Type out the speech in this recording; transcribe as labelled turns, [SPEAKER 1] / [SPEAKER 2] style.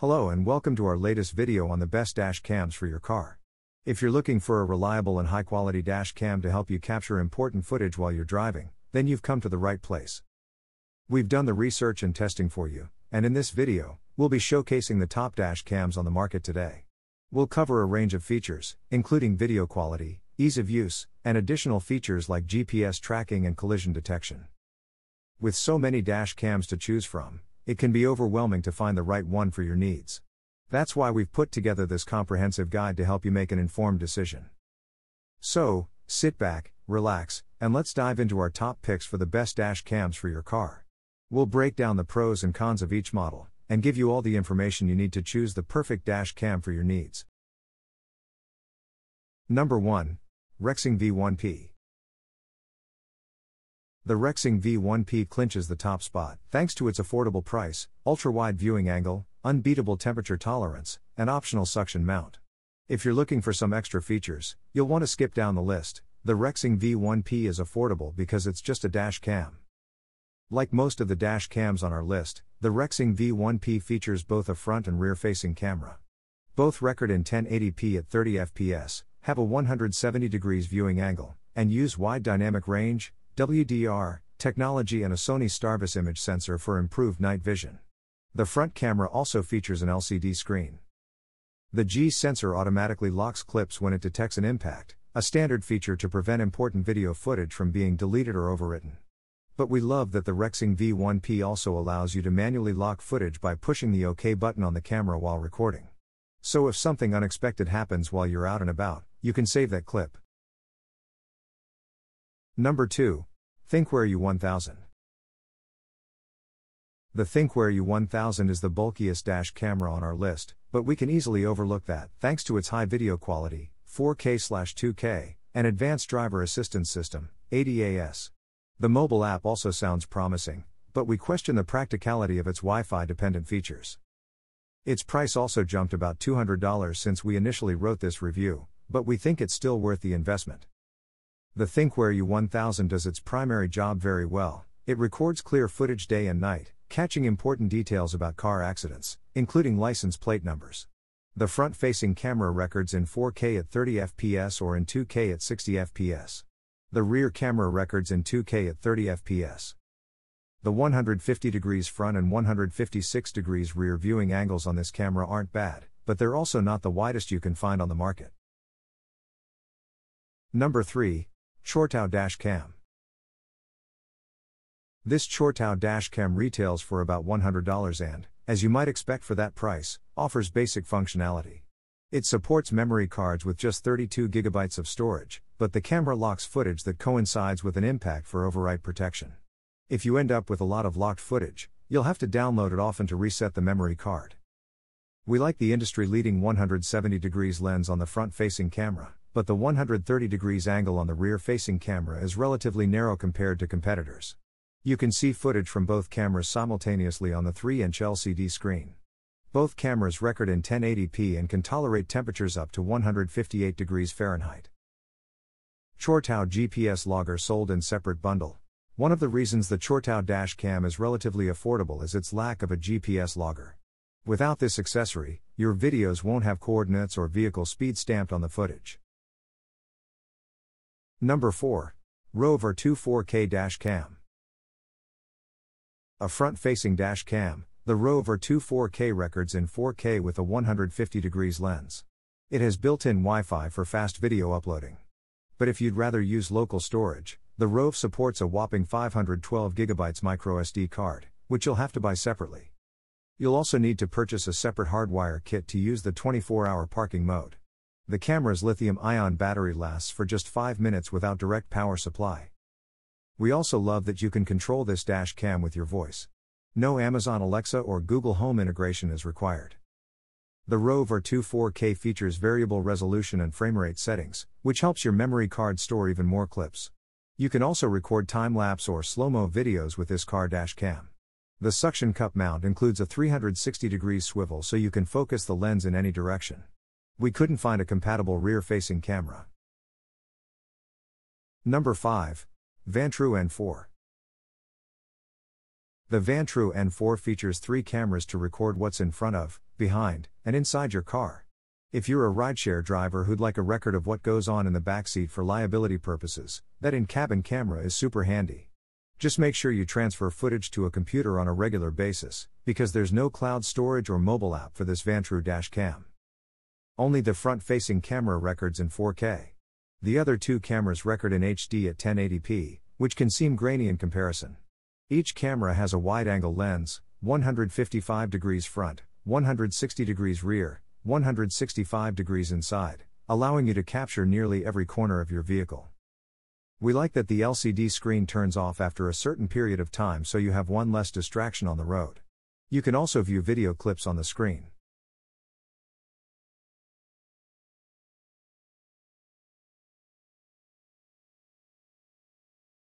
[SPEAKER 1] Hello and welcome to our latest video on the best dash cams for your car. If you're looking for a reliable and high-quality dash cam to help you capture important footage while you're driving, then you've come to the right place. We've done the research and testing for you, and in this video, we'll be showcasing the top dash cams on the market today. We'll cover a range of features, including video quality, ease of use, and additional features like GPS tracking and collision detection. With so many dash cams to choose from, it can be overwhelming to find the right one for your needs. That's why we've put together this comprehensive guide to help you make an informed decision. So, sit back, relax, and let's dive into our top picks for the best dash cams for your car. We'll break down the pros and cons of each model, and give you all the information you need to choose the perfect dash cam for your needs. Number 1. Rexing V1P. The Rexing V1P clinches the top spot, thanks to its affordable price, ultra-wide viewing angle, unbeatable temperature tolerance, and optional suction mount. If you're looking for some extra features, you'll want to skip down the list. The Rexing V1P is affordable because it's just a dash cam. Like most of the dash cams on our list, the Rexing V1P features both a front and rear-facing camera. Both record in 1080p at 30 fps, have a 170 degrees viewing angle, and use wide dynamic range, WDR, technology and a Sony Starvis image sensor for improved night vision. The front camera also features an LCD screen. The G sensor automatically locks clips when it detects an impact, a standard feature to prevent important video footage from being deleted or overwritten. But we love that the Rexing V1P also allows you to manually lock footage by pushing the OK button on the camera while recording. So if something unexpected happens while you're out and about, you can save that clip. Number 2. Thinkware U1000. The Thinkware U1000 is the bulkiest dash camera on our list, but we can easily overlook that thanks to its high video quality, 4K/2K, and advanced driver assistance system, ADAS. The mobile app also sounds promising, but we question the practicality of its Wi-Fi dependent features. Its price also jumped about $200 since we initially wrote this review, but we think it's still worth the investment. The Thinkware U1000 does its primary job very well. It records clear footage day and night, catching important details about car accidents, including license plate numbers. The front-facing camera records in 4K at 30 fps or in 2K at 60 fps. The rear camera records in 2K at 30 fps. The 150 degrees front and 156 degrees rear viewing angles on this camera aren't bad, but they're also not the widest you can find on the market. Number 3. Chortau Dash Cam. This Chortau Dash Cam retails for about $100 and, as you might expect for that price, offers basic functionality. It supports memory cards with just 32 GB of storage, but the camera locks footage that coincides with an impact for overwrite protection. If you end up with a lot of locked footage, you'll have to download it often to reset the memory card. We like the industry-leading 170 degrees lens on the front-facing camera, but the 130 degrees angle on the rear-facing camera is relatively narrow compared to competitors. You can see footage from both cameras simultaneously on the 3-inch LCD screen. Both cameras record in 1080p and can tolerate temperatures up to 158 degrees Fahrenheit. Chortau GPS Logger sold in separate bundle. One of the reasons the Chortau Dash Cam is relatively affordable is its lack of a GPS logger. Without this accessory, your videos won't have coordinates or vehicle speed stamped on the footage. Number 4. Rove R2 4K Dash Cam. A front-facing dash cam, the Rove R2 4K records in 4K with a 150 degrees lens. It has built-in Wi-Fi for fast video uploading. But if you'd rather use local storage, the Rove supports a whopping 512 GB microSD card, which you'll have to buy separately. You'll also need to purchase a separate hardwire kit to use the 24-hour parking mode. The camera's lithium-ion battery lasts for just 5 minutes without direct power supply. We also love that you can control this dash cam with your voice. No Amazon Alexa or Google Home integration is required. The Rove R2 4K features variable resolution and frame rate settings, which helps your memory card store even more clips. You can also record time-lapse or slow-mo videos with this car dash cam. The suction cup mount includes a 360 degrees swivel so you can focus the lens in any direction. We couldn't find a compatible rear-facing camera. Number 5. Vantrue N4. The Vantrue N4 features 3 cameras to record what's in front of, behind, and inside your car. If you're a rideshare driver who'd like a record of what goes on in the backseat for liability purposes, that in-cabin camera is super handy. Just make sure you transfer footage to a computer on a regular basis, because there's no cloud storage or mobile app for this Vantrue Dash Cam. Only the front-facing camera records in 4K. The other two cameras record in HD at 1080p, which can seem grainy in comparison. Each camera has a wide-angle lens, 155 degrees front, 160 degrees rear, 165 degrees inside, allowing you to capture nearly every corner of your vehicle. We like that the LCD screen turns off after a certain period of time so you have one less distraction on the road. You can also view video clips on the screen.